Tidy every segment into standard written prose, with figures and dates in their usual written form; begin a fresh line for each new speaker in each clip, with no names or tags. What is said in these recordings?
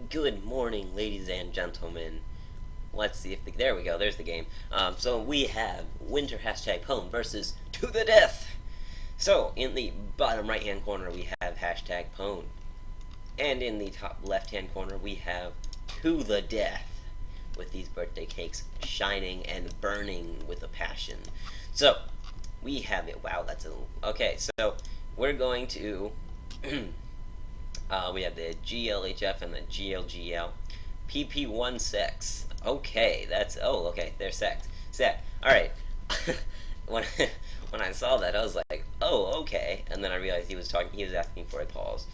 Good morning, ladies and gentlemen. Let's see if there we go. There's the game. So we have Winter hashtag Pwn versus To the Death. So in the bottom right hand corner we have hashtag Pwn, and in the top left hand corner we have To the Death, with these birthday cakes shining and burning with a passion. So we have it. Wow, that's a okay. So we're going to we have the GLHF and the GLGL. PP16. Okay, that's okay. There's sex. Sec. All right. when when I saw that, I was like, oh, okay. And then I realized he was talking. He was asking for a pause.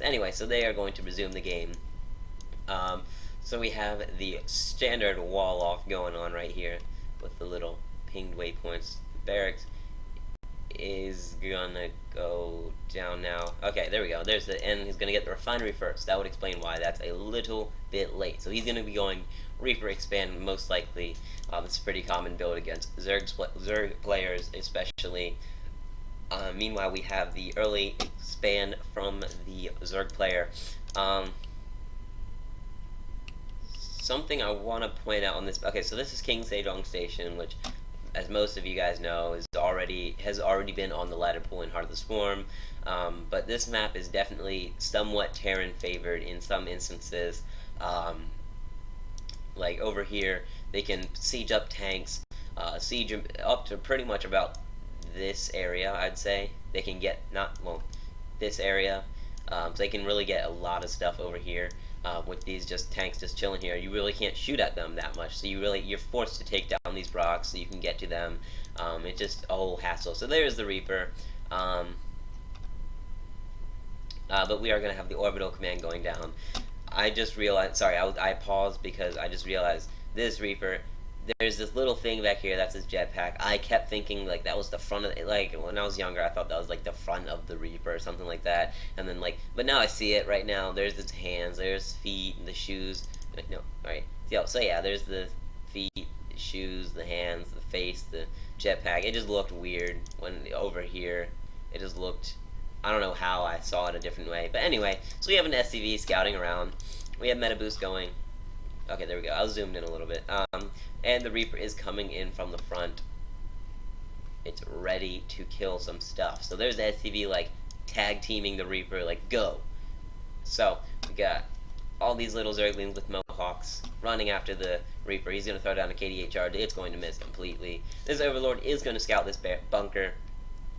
Anyway, so they are going to resume the game. So we have the standard wall off going on right here with the little pinged waypoints. Barracks is gonna go down now. Okay, there we go. There's the end. He's gonna get the refinery first. That would explain why that's a little bit late. So he's gonna be going Reaper expand most likely. It's a pretty common build against Zerg players, especially. Meanwhile, we have the early expand from the Zerg player. Something I want to point out on this. Okay, so this is King Sejong Station, which, as most of you guys know, has already been on the ladder pool in Heart of the Swarm. But this map is definitely somewhat Terran favored in some instances. Like over here, they can siege up tanks, siege up to pretty much about this area. I'd say they can get this area, so they can really get a lot of stuff over here. With these tanks just chilling here, you really can't shoot at them that much. So you're forced to take down these rocks so you can get to them. It's just a whole hassle. So there's the Reaper. But we are going to have the orbital command going down. I just realized, sorry, I paused because I just realized this Reaper, there's this little thing back here that's his jetpack. I kept thinking like that was the front of it. Like when I was younger, I thought that was like the front of the Reaper or something like that. And then but now I see it right now. There's his hands, there's feet, and the shoes. No, all right. So yeah, there's the feet, the shoes, the hands, the face, the jetpack. It just looked weird when over here. It just looked. I don't know how I saw it a different way. But anyway, so we have an SCV scouting around. We have meta boost going. Okay, there we go. I was zoomed in a little bit. And the Reaper is coming in from the front. It's ready to kill some stuff. So there's the SCV tag teaming the Reaper, go. So we got all these little Zerglings with Mohawks running after the Reaper. He's going to throw down a KDA charge. It's going to miss completely. This Overlord is going to scout this bunker,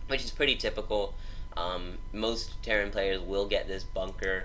which is pretty typical. Most Terran players will get this bunker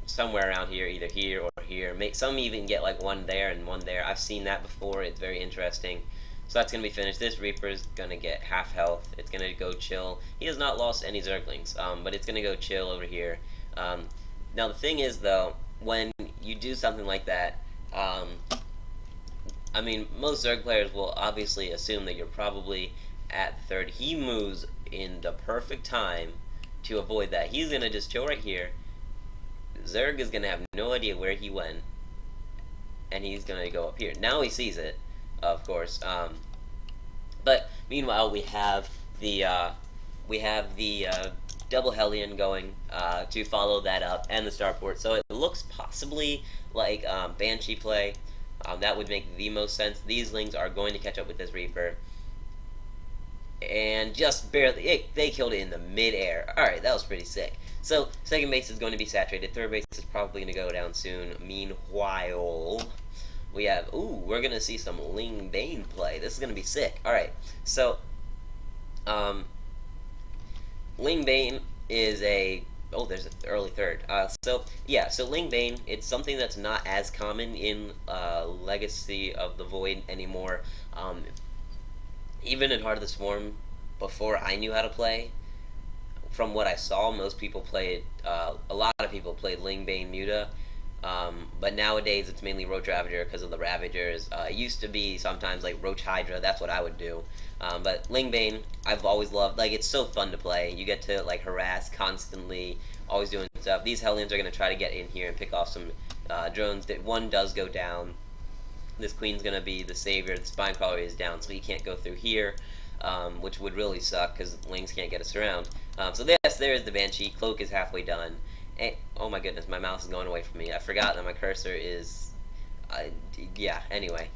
somewhere around here, either here or here. Some even get one there and one there. I've seen that before. It's very interesting. So that's going to be finished. This Reaper is going to get half health. It's going to go chill. He has not lost any Zerglings, but it's going to go chill over here. Now the thing is, though, when you do something like that, I mean, most Zerg players will obviously assume that you're probably at third. He moves in the perfect time to avoid that. He's going to just chill right here. Zerg is going to have no idea where he went, and he's going to go up here. Now he sees it, of course. But meanwhile, we have the double Hellion going to follow that up, and the starport. So it looks possibly like Banshee play. That would make the most sense. These Lings are going to catch up with this Reaper. And just barely, they killed it in the mid-air. Alright, that was pretty sick. So, second base is going to be saturated. Third base is probably going to go down soon. Meanwhile, we have, we're going to see some Ling Bane play. This is going to be sick. Alright, so, Ling Bane is there's an early third. So Ling Bane, it's something that's not as common in Legacy of the Void anymore. Even in Heart of the Swarm, before I knew how to play, from what I saw, most people played, a lot of people played Ling Bane Muta, but nowadays it's mainly Roach Ravager because of the Ravagers. It used to be sometimes Roach Hydra, that's what I would do. But Ling Bane, I've always loved. It's so fun to play. You get to harass constantly, always doing stuff. These Hellions are going to try to get in here and pick off some drones. One does go down. This Queen's going to be the savior. The Spine Crawler is down, so he can't go through here, which would really suck because Lings can't get us around. So yes, there is the Banshee. Cloak is halfway done. Oh my goodness, my mouse is going away from me. I forgot that my cursor is, uh, yeah. Anyway,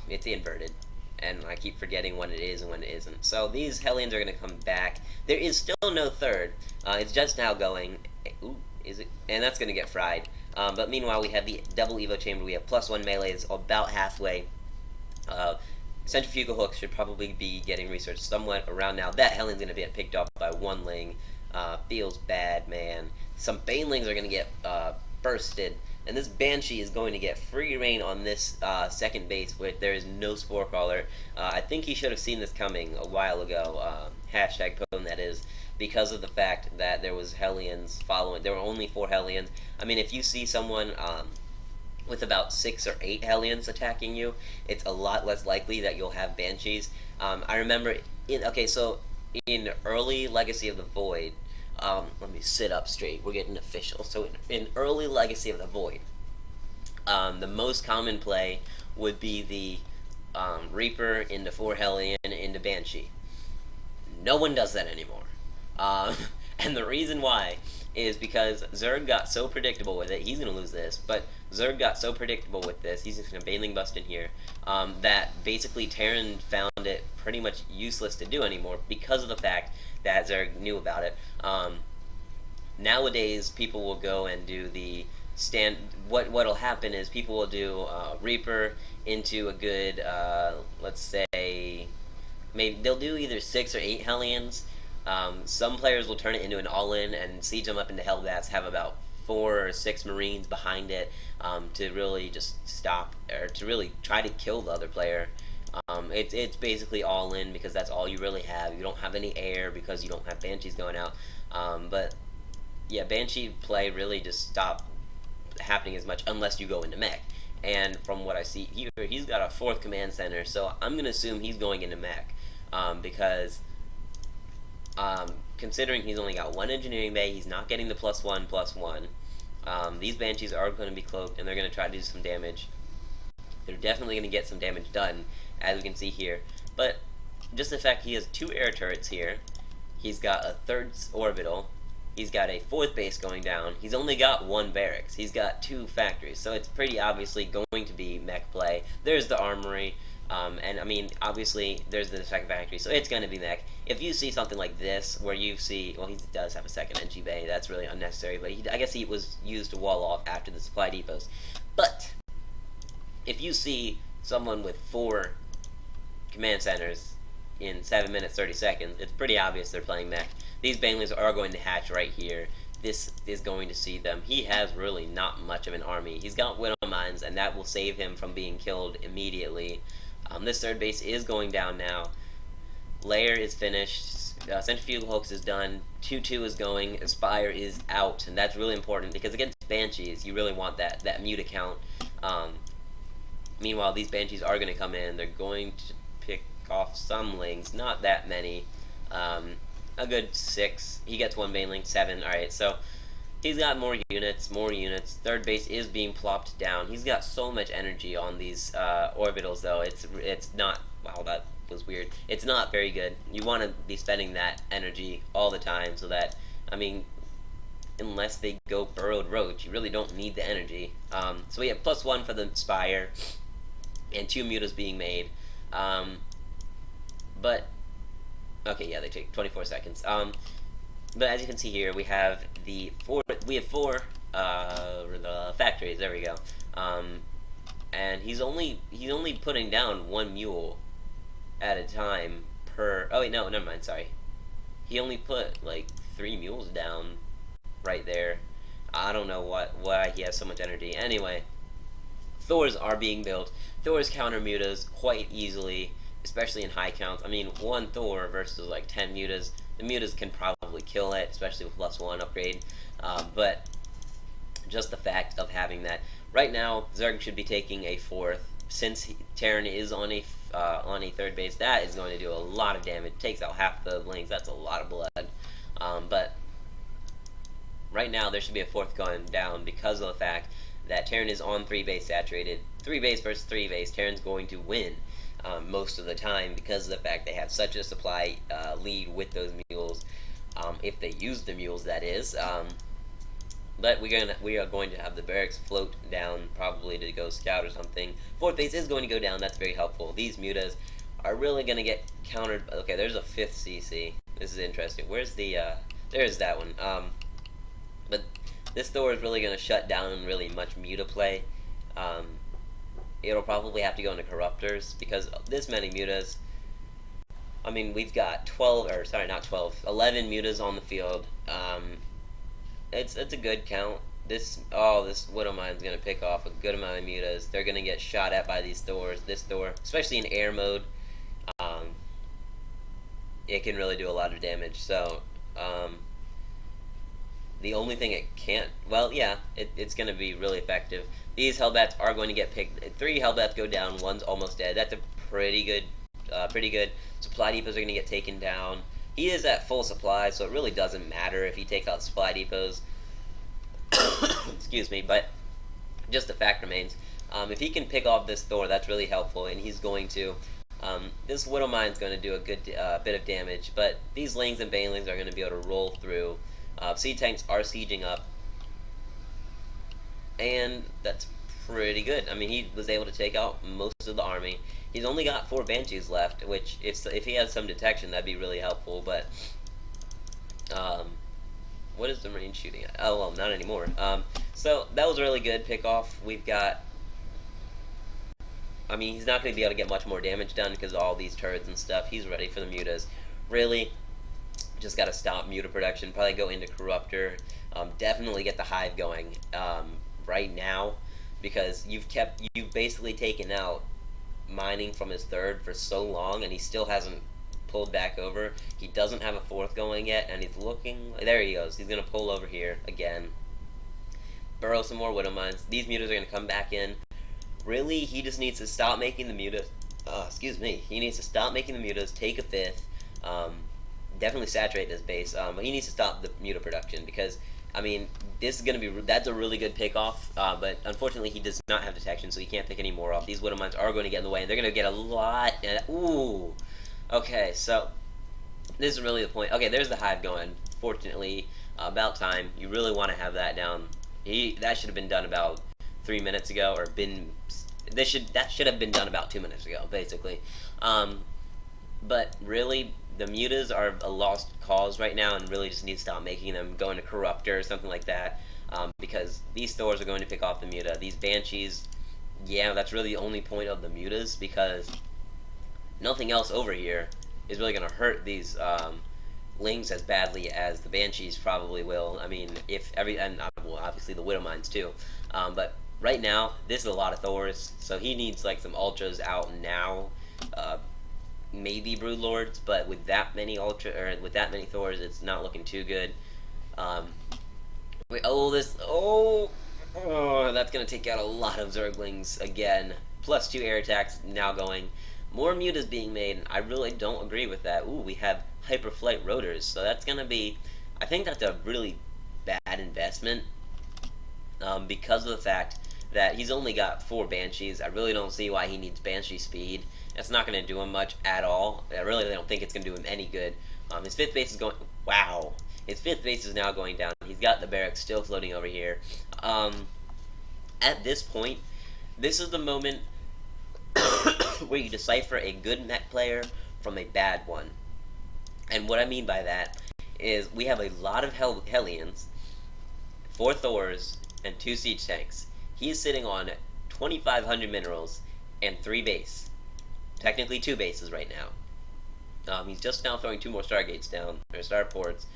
it's inverted, and I keep forgetting when it is and when it isn't. So these Hellions are going to come back. There is still no third. It's just now going. Ooh, is it? And that's going to get fried. But meanwhile, we have the double Evo chamber. We have +1 melee is about halfway. Uh, Centrifugal hooks should probably be getting researched somewhat around now. That Hellion's going to get picked off by one Ling. Feels bad, man. Some Banelings are going to get bursted. And this Banshee is going to get free reign on this second base where there is no Spore Crawler. I think he should have seen this coming a while ago. Hashtag Pwn, that is. Because of the fact that there was Hellions following. There were only 4 Hellions. I mean, if you see someone with about 6 or 8 Hellions attacking you, it's a lot less likely that you'll have Banshees. I remember, so in early Legacy of the Void, let me sit up straight, we're getting official. So in early Legacy of the Void, the most common play would be the Reaper into 4 Hellion into Banshee. No one does that anymore. And the reason why is because Zerg got so predictable with it. He's going to lose this, but Zerg got so predictable with this. He's just going to Baneling Bust in here. That basically Terran found it pretty much useless to do anymore because of the fact that Zerg knew about it. Nowadays, people will go and do the what'll happen is people will do Reaper into a good, let's say, maybe they'll do either 6 or 8 Hellions. Some players will turn it into an all-in and siege them up into Hellbats, have about 4 or 6 Marines behind it to really just stop, or to really try to kill the other player. It's basically all-in because that's all you really have. You don't have any air because you don't have Banshees going out. But yeah, Banshee play really just stopped happening as much unless you go into Mech. And from what I see here, he's got a 4th command center, so I'm going to assume he's going into Mech because considering he's only got 1 engineering bay, he's not getting the +1/+1. These Banshees are going to be cloaked, and they're going to try to do some damage. They're definitely going to get some damage done, as we can see here. But just the fact he has 2 air turrets here, he's got a 3rd orbital, he's got a 4th base going down, he's only got 1 barracks, he's got 2 factories, so it's pretty obviously going to be Mech play. There's the armory. And I mean, obviously, there's the 2nd factory, so it's going to be Mech. If you see something like this, where you see, well, he does have a 2nd NG bay, that's really unnecessary, but I guess he was used to wall off after the supply depots. But if you see someone with 4 command centers in 7 minutes 30 seconds, it's pretty obvious they're playing Mech. These Banelings are going to hatch right here. This is going to see them. He has really not much of an army. He's got Widow Mines, and that will save him from being killed immediately. This 3rd base is going down now. Lair is finished. Centrifugal Hoax is done. 2-2 is going. Aspire is out, and that's really important because against Banshees, you really want that mute account. Meanwhile, these Banshees are going to come in. They're going to pick off some Lings, not that many. A good 6. He gets 1 Baneling, 7. Alright, so he's got more units. 3rd base is being plopped down. He's got so much energy on these orbitals, though. It's not... Wow, that was weird. It's not very good. You want to be spending that energy all the time so that... I mean, unless they go Burrowed Roach, you really don't need the energy. So we have +1 for the Spire, and 2 mutas being made. But... Okay, yeah, they take 24 seconds. But as you can see here, we have four factories. There we go. And he's only putting down 1 mule at a time per. Oh wait, no, never mind. Sorry, he only put like 3 mules down right there. I don't know why he has so much energy. Anyway, Thors are being built. Thors counter mutas quite easily, especially in high counts. I mean, 1 Thor versus like 10 mutas. The mutas can probably kill it, especially with +1 upgrade. But just the fact of having that. Right now, Zerg should be taking a 4th. Since Terran is on a 3rd base, that is going to do a lot of damage. Takes out half the Lings. That's a lot of blood. But right now, there should be a 4th going down because of the fact that Terran is on 3 base saturated. 3 base versus 3 base, Terran's going to win. Most of the time because of the fact they have such a supply lead with those mules, if they use the mules, that is. But we are going to have the barracks float down, probably to go scout or something. Fourth base is going to go down. That's very helpful. These mutas are really going to get countered. Okay, there's a fifth CC. This is interesting. Where's the? There's that one. But this Thor is really going to shut down really much muta play. Um, it'll probably have to go into corruptors because this many mutas. I mean, we've got 12, or sorry, not 12, 11 mutas on the field. It's a good count. This Widow Mine's gonna pick off a good amount of mutas. They're gonna get shot at by these Thors. This Thor, especially in air mode, um, it can really do a lot of damage. So the only thing it can't, well, yeah, it's gonna be really effective. These Hellbats are going to get picked. 3 Hellbats go down. 1's almost dead. That's a pretty good, pretty good. Supply depots are gonna get taken down. He is at full supply, so it really doesn't matter if he takes out supply depots. Excuse me, but just the fact remains, if he can pick off this Thor, that's really helpful, and he's going to. This Widow Mine's going to do a good bit of damage, but these Lings and Banelings are going to be able to roll through. Sea Tanks are sieging up, and that's pretty good. I mean, he was able to take out most of the army. He's only got 4 Banshees left, which if he has some detection, that'd be really helpful. But what is the range shooting at? Oh well, not anymore. So that was a really good pickoff. We've got. I mean, he's not going to be able to get much more damage done because of all these turrets and stuff. He's ready for the mutas. Really, just got to stop muta production. Probably go into corruptor. Definitely get the hive going right now because you've basically taken out mining from his third for so long, and he still hasn't pulled back over. He doesn't have a fourth going yet, and he's looking. There he goes. He's gonna pull over here again. Burrow some more Widow Mines. These mutas are gonna come back in. Really, he just needs to stop making the mutas. Excuse me. He needs to stop making the mutas. Take a fifth. Definitely saturate this base. He needs to stop the muta production because. I mean, this is going to be, that's a really good pickoff, but unfortunately he does not have detection, so he can't pick any more off. These Widow Mines are going to get in the way, and they're going to get a lot, ooh. Okay, so, this is really the point. Okay, there's the hive going. Fortunately, about time. You really want to have that down. That should have been done about 3 minutes ago, or that should have been done about 2 minutes ago, basically. But really, the mutas are a lost cause right now, and really just need to stop making them go into corruptor or something like that, because these Thors are going to pick off the muta. These Banshees, yeah, that's really the only point of the mutas, because nothing else over here is really going to hurt these Lings as badly as the Banshees probably will. I mean, well, obviously the Widow Mines too, but right now, this is a lot of Thors, so he needs like some Ultras out now. Maybe Broodlords, but with that many with that many Thors, it's not looking too good. That's gonna take out a lot of Zerglings again. Plus 2 air attacks now going. More mutas being made. I really don't agree with that. Ooh, we have Hyperflight Rotors, so that's gonna be. I think that's a really bad investment because of the fact that he's only got 4 Banshees. I really don't see why he needs Banshee speed. It's not going to do him much at all. I really don't think it's going to do him any good. His 5th base is going. Wow. His 5th base is now going down. He's got the barracks still floating over here. At this point, this is the moment where you decipher a good mech player from a bad one. And what I mean by that is we have a lot of Hellions, 4 Thors, and 2 Siege Tanks. He is sitting on 2,500 minerals and 3 base. Technically 2 bases right now. He's just now throwing 2 more Stargates down, or Starports.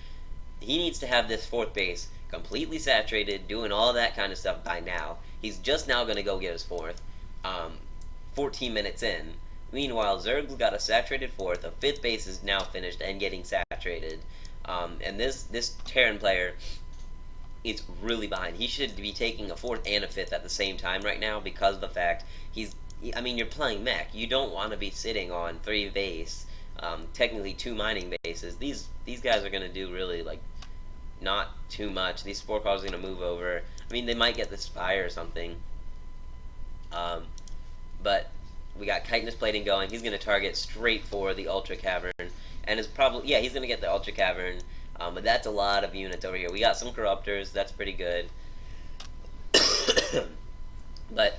He needs to have this 4th base completely saturated, doing all that kind of stuff by now. He's just now going to go get his 4th, 14 minutes in. Meanwhile, Zerg's got a saturated 4th, a 5th base is now finished and getting saturated. And this Terran player is really behind. He should be taking a 4th and a 5th at the same time right now because of the fact I mean, you're playing Mech. You don't want to be sitting on 3 base, technically 2 mining bases. These guys are going to do really, like, not too much. These Spore Cars are going to move over. I mean, they might get the Spire or something. But we got chitinous plating going. He's going to target straight for the Ultra Cavern. And is probably, yeah, he's going to get the Ultra Cavern. But that's a lot of units over here. We got some Corruptors, that's pretty good. But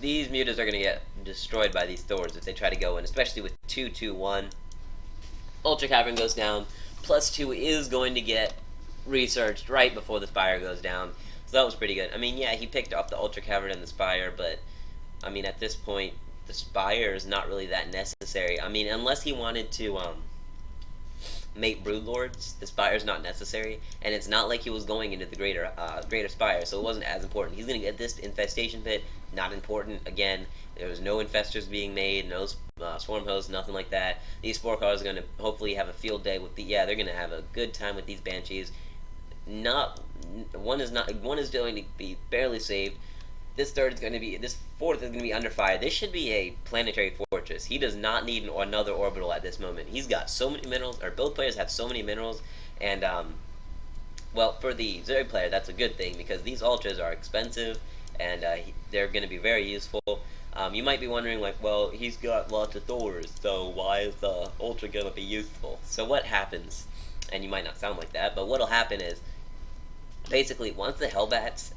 these mutants are going to get destroyed by these Thors if they try to go in, especially with 2-2-1. Ultra Cavern goes down. +2 is going to get researched right before the Spire goes down. So that was pretty good. I mean, yeah, he picked off the Ultra Cavern and the Spire, but, I mean, at this point, the Spire is not really that necessary. I mean, unless he wanted to, make Broodlords, the Spire's not necessary, and it's not like he was going into the greater Spire, so it wasn't as important. He's gonna get this Infestation Pit, not important. Again, there was no Infestors being made, no Swarm Hosts, nothing like that. These Spore Cars are gonna hopefully have a field day with the, yeah, they're gonna have a good time with these Banshees. One is going to be barely saved. This fourth is going to be under fire. This should be a planetary fortress. He does not need another orbital at this moment. He's got so many minerals, or both players have so many minerals, and, well, for the Zerg player, that's a good thing, because these Ultras are expensive, and they're going to be very useful. You might be wondering, like, well, he's got lots of Thors, so why is the Ultra going to be useful? So what happens, and you might not sound like that, but what'll happen is, basically, once the Hellbats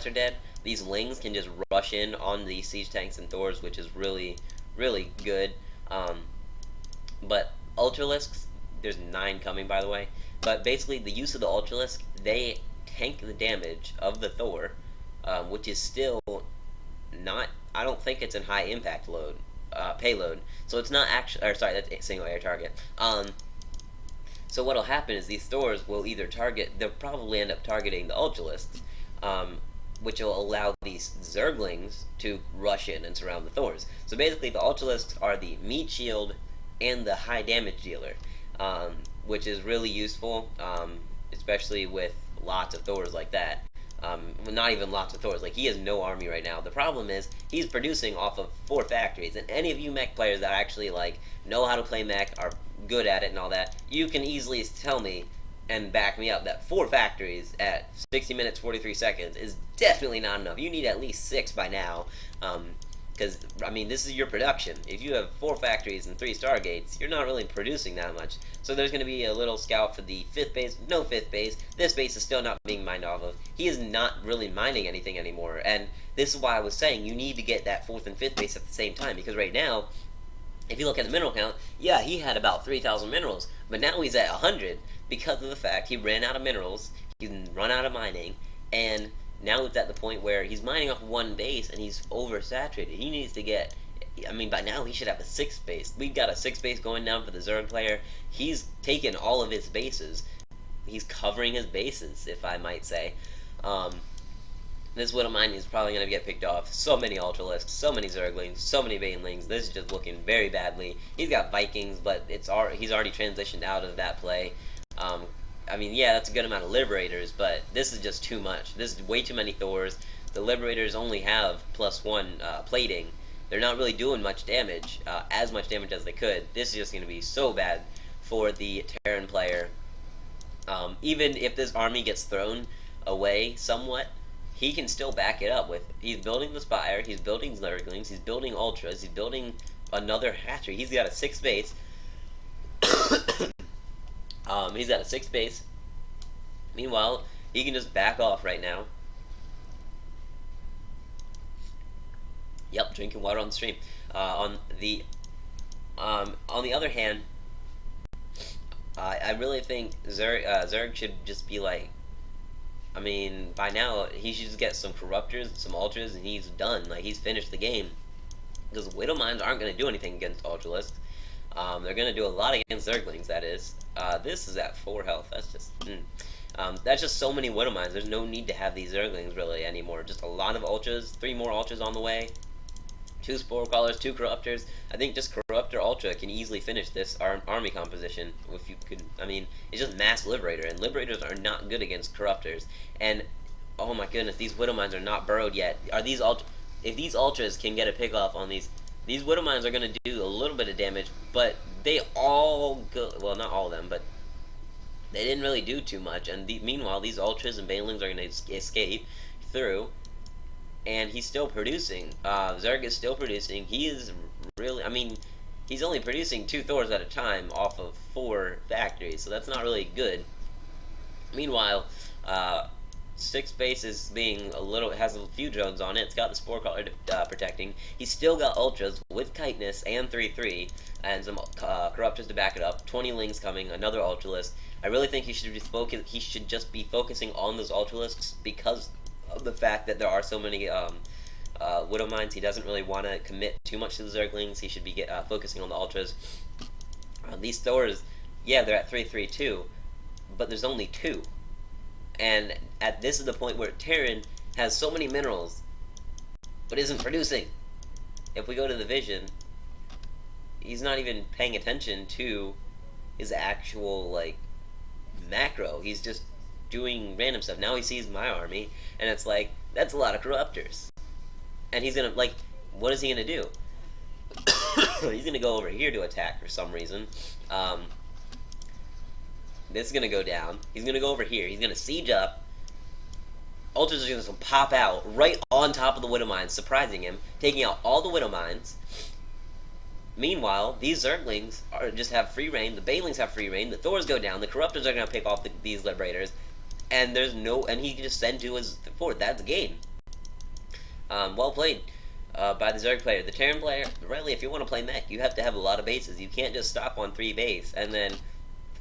are dead, these Lings can just rush in on these Siege Tanks and Thors, which is really, really good. But Ultralisks, there's 9 coming, by the way. But basically, the use of the Ultralisk, they tank the damage of the Thor, which is still not, I don't think it's in high impact payload. So it's not actually, or sorry, that's a single air target. So what'll happen is these Thors will either they'll probably end up targeting the Ultralisks, which will allow these Zerglings to rush in and surround the Thors. So basically the Ultralisks are the meat shield and the high damage dealer, which is really useful, especially with lots of Thors like that. Well, not even lots of Thors, like he has no army right now. The problem is, he's producing off of 4 factories, and any of you mech players that actually like know how to play mech, are good at it and all that, you can easily tell me and back me up that 4 factories at 60 minutes 43 seconds is definitely not enough. You need at least 6 by now, because I mean, this is your production. If you have 4 factories and 3 Stargates, you're not really producing that much. So there's going to be a little scout for the 5th base. No 5th base. This base is still not being mined off of. He is not really mining anything anymore, and this is why I was saying you need to get that 4th and 5th base at the same time, because right now, if you look at the mineral count, yeah, he had about 3,000 minerals, but now he's at 100 because of the fact he ran out of minerals, he's run out of mining, and now it's at the point where he's mining off 1 base and he's oversaturated. He needs to get, I mean, by now he should have a 6th base. We've got a 6th base going down for the Zerg player. He's taken all of his bases. He's covering his bases, if I might say. This Widow Mine is probably going to get picked off. So many Ultralisks, so many Zerglings, so many Banelings. This is just looking very badly. He's got Vikings, but he's already transitioned out of that play. I mean, yeah, that's a good amount of Liberators, but this is just too much. This is way too many Thors. The Liberators only have +1 plating. They're not really doing much damage, as much damage as they could. This is just going to be so bad for the Terran player. Even if this army gets thrown away somewhat, he can still back it up with, he's building the Spire, he's building Zerglings, he's building Ultras, he's building another hatchery. He's got a 6th base. He's got a 6th base. Meanwhile, he can just back off right now. Yep, drinking water on the stream. On the other hand, I really think Zerg should just be like, I mean, by now, he should just get some Corruptors, some Ultras, and he's done. Like, he's finished the game. Because Widow Mines aren't going to do anything against Ultralisks. They're going to do a lot against Zerglings, that is. This is at 4 health. That's just so many Widow Mines. There's no need to have these Zerglings, really, anymore. Just a lot of Ultras. 3 more Ultras on the way. 2 Spore Callers, 2 Corruptors. I think just Corruptor Ultra can easily finish this army composition. If you could, I mean, it's just mass Liberator, and Liberators are not good against Corruptors. And oh my goodness, these Widow Mines are not burrowed yet. If these Ultras can get a pick off on these Widow Mines are going to do a little bit of damage, but they all go, well, not all of them, but they didn't really do too much. And meanwhile, these Ultras and Banelings are going to escape through. And he's still producing. Zerg is still producing. He is really, I mean, He's only producing 2 Thors at a time off of 4 factories, so that's not really good. Meanwhile, uh, 6 base is being a little, has a few drones on it. It's got the Spore Collar protecting. He's still got Ultras with Chitinous and 3-3, and some Corruptors to back it up. 20 Lings coming, another Ultralisk. I really think he should just be focusing on those Ultralisks because of the fact that there are so many Widow Mines. He doesn't really want to commit too much to the Zerglings. He should be focusing on the Ultras. These Thors, yeah, they're at 3-3 too, but there's only 2. And this is the point where Terran has so many minerals, but isn't producing. If we go to the vision, he's not even paying attention to his actual, like, macro. He's just doing random stuff. Now he sees my army, and it's like, that's a lot of Corruptors. And he's gonna, like, what is he gonna do? He's gonna go over here to attack for some reason. This is gonna go down. He's gonna go over here. He's gonna siege up. Ultras are gonna pop out right on top of the Widow Mines, surprising him, taking out all the Widow Mines. Meanwhile, these Zerglings just have free reign. The Banelings have free reign. The Thors go down. The Corruptors are gonna pick off these Liberators, and and he can just send to his fort. That's the game. Well played by the Zerg player. The Terran player, really, if you want to play Mech, you have to have a lot of bases. You can't just stop on 3 base and then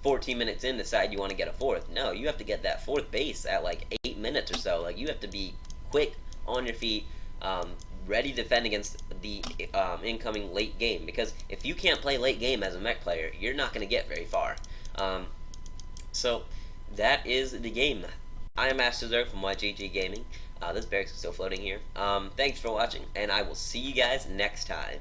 14 minutes in decide you want to get a 4th. No, you have to get that 4th base at like 8 minutes or so. Like, you have to be quick, on your feet, ready to defend against the incoming late game. Because if you can't play late game as a Mech player, you're not going to get very far. So that is the game. I am Master Zerg from YGG Gaming. This barracks is still floating here. Thanks for watching, and I will see you guys next time.